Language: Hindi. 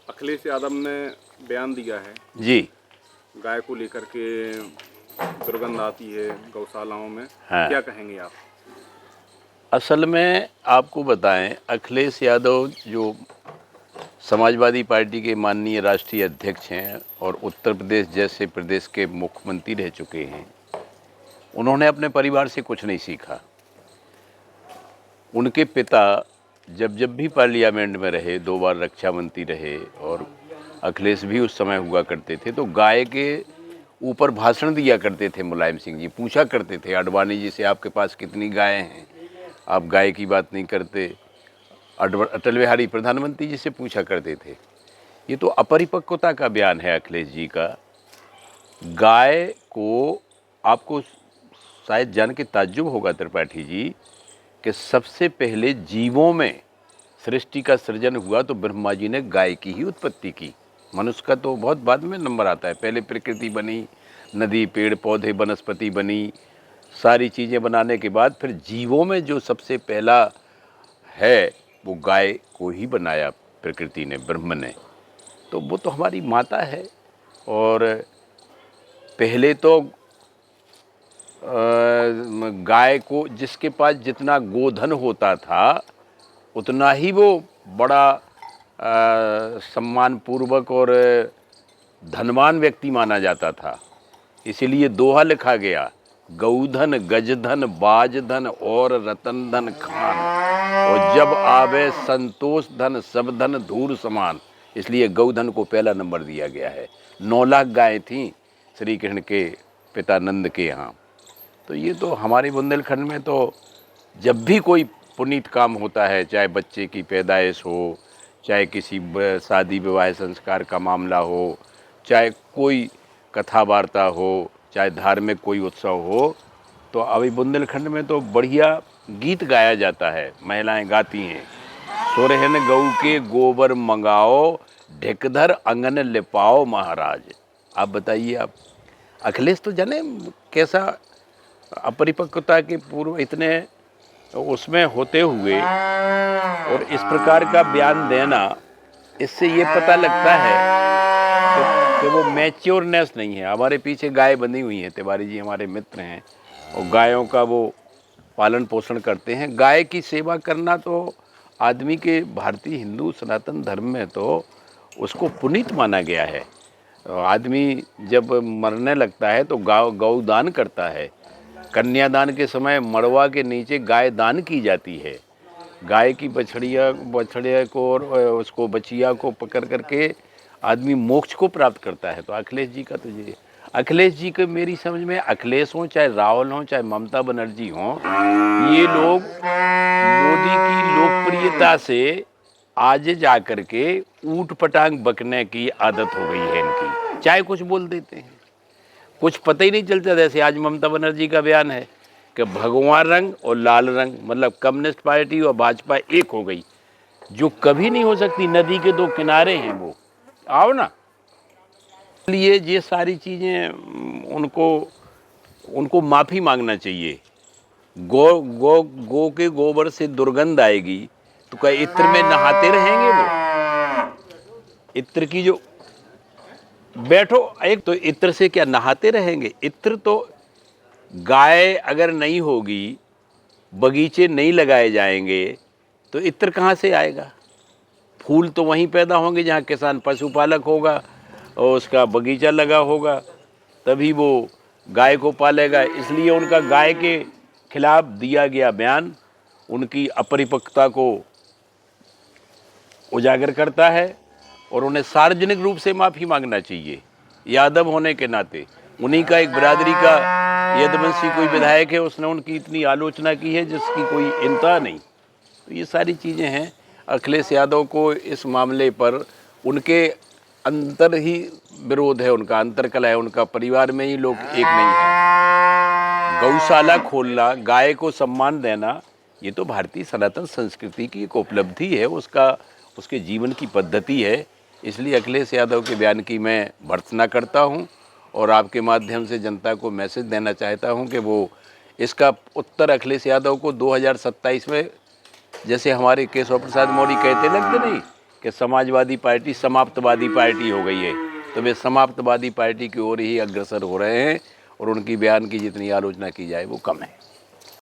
अखिलेश यादव ने बयान दिया है जी। गाय को लेकर के दुर्गंध आती है गौशालाओं में, हाँ। क्या कहेंगे आप? असल में आपको बताएं, अखिलेश यादव जो समाजवादी पार्टी के माननीय राष्ट्रीय अध्यक्ष हैं और उत्तर प्रदेश जैसे प्रदेश के मुख्यमंत्री रह चुके हैं, उन्होंने अपने परिवार से कुछ नहीं सीखा। उनके पिता जब भी पार्लियामेंट में रहे, 2 बार रक्षा मंत्री रहे और अखिलेश भी उस समय हुआ करते थे, तो गाय के ऊपर भाषण दिया करते थे। मुलायम सिंह जी पूछा करते थे आडवाणी जी से, आपके पास कितनी गायें हैं, आप गाय की बात नहीं करते। अटल बिहारी प्रधानमंत्री जी से पूछा करते थे। ये तो अपरिपक्वता का बयान है अखिलेश जी का। गाय को आपको शायद जान के ताज्जुब होगा त्रिपाठी जी कि सबसे पहले जीवों में सृष्टि का सृजन हुआ तो ब्रह्मा जी ने गाय की ही उत्पत्ति की। मनुष्य का तो बहुत बाद में नंबर आता है। पहले प्रकृति बनी, नदी, पेड़ पौधे, वनस्पति बनी, सारी चीज़ें बनाने के बाद फिर जीवों में जो सबसे पहला है वो गाय को ही बनाया प्रकृति ने, ब्रह्म ने। तो वो तो हमारी माता है। और पहले तो गाय को, जिसके पास जितना गोधन होता था उतना ही वो बड़ा सम्मानपूर्वक और धनवान व्यक्ति माना जाता था। इसीलिए दोहा लिखा गया, गौधन गजधन बाजधन और रतन धन खान, और जब आवे संतोष धन सब धन धूर समान। इसलिए गौधन को पहला नंबर दिया गया है। 9 लाख गायें थीं श्री कृष्ण के पिता नंद के यहाँ। तो ये तो हमारे बुंदेलखंड में तो जब भी कोई पुनीत काम होता है, चाहे बच्चे की पैदाइश हो, चाहे किसी शादी विवाह संस्कार का मामला हो, चाहे कोई कथा वार्ता हो, चाहे धार्मिक कोई उत्सव हो, तो अभी बुंदेलखंड में तो बढ़िया गीत गाया जाता है। महिलाएं गाती हैं, सुरहन गऊ के गोबर मंगाओ, ढिकधर अंगन लिपाओ महाराज। आप बताइए, आप अखिलेश तो जाने कैसा अपरिपक्वता के पूर्व इतने उसमें होते हुए और इस प्रकार का बयान देना, इससे ये पता लगता है कि वो मैच्योरनेस नहीं है। हमारे पीछे गाय बंधी हुई हैं, तिवारी जी हमारे मित्र हैं और गायों का वो पालन पोषण करते हैं। गाय की सेवा करना तो आदमी के भारतीय हिंदू सनातन धर्म में तो उसको पुनीत माना गया है। आदमी जब मरने लगता है तो गौदान करता है। कन्यादान के समय मड़वा के नीचे गाय दान की जाती है। गाय की बछड़िया को और उसको बचिया को पकड़ करके आदमी मोक्ष को प्राप्त करता है। तो अखिलेश जी का तो ये, अखिलेश जी के मेरी समझ में, अखिलेश हों चाहे राहुल हों चाहे ममता बनर्जी हों, ये लोग मोदी की लोकप्रियता से आज जा कर के ऊट पटांग बकने की आदत हो गई है इनकी। चाहे कुछ बोल देते हैं, कुछ पता ही नहीं चलता। जैसे आज ममता बनर्जी का बयान है कि भगवा रंग और लाल रंग, मतलब कम्युनिस्ट पार्टी और भाजपा एक हो गई, जो कभी नहीं हो सकती। नदी के 2 किनारे हैं वो, आओ ना। इसलिए ये सारी चीज़ें उनको माफ़ी मांगना चाहिए। गो के गोबर से दुर्गंध आएगी तो क्या इत्र में नहाते रहेंगे वो? इत्र की जो बैठो, एक तो इत्र से क्या नहाते रहेंगे? इत्र तो गाय अगर नहीं होगी, बगीचे नहीं लगाए जाएंगे तो इत्र कहाँ से आएगा? फूल तो वहीं पैदा होंगे जहाँ किसान पशुपालक होगा और उसका बगीचा लगा होगा, तभी वो गाय को पालेगा। इसलिए उनका गाय के खिलाफ दिया गया बयान उनकी अपरिपक्वता को उजागर करता है और उन्हें सार्वजनिक रूप से माफ़ी मांगना चाहिए। यादव होने के नाते उन्हीं का एक बिरादरी का यदुवंशी कोई विधायक है, उसने उनकी इतनी आलोचना की है जिसकी कोई इंतहा नहीं। तो ये सारी चीज़ें हैं। अखिलेश यादव को इस मामले पर उनके अंतर ही विरोध है, उनका अंतर्कलह है, उनका परिवार में ही लोग एक नहीं है। गौशाला खोलना, गाय को सम्मान देना, ये तो भारतीय सनातन संस्कृति की एक उपलब्धि है, उसके जीवन की पद्धति है। इसलिए अखिलेश यादव के बयान की मैं भर्त्सना करता हूं और आपके माध्यम से जनता को मैसेज देना चाहता हूं कि वो इसका उत्तर अखिलेश यादव को 2027 में, जैसे हमारे केशव प्रसाद मौर्य कहते लगते नहीं कि समाजवादी पार्टी समाप्तवादी पार्टी हो गई है, तो वे समाप्तवादी पार्टी की ओर ही अग्रसर हो रहे हैं और उनकी बयान की जितनी आलोचना की जाए वो कम है।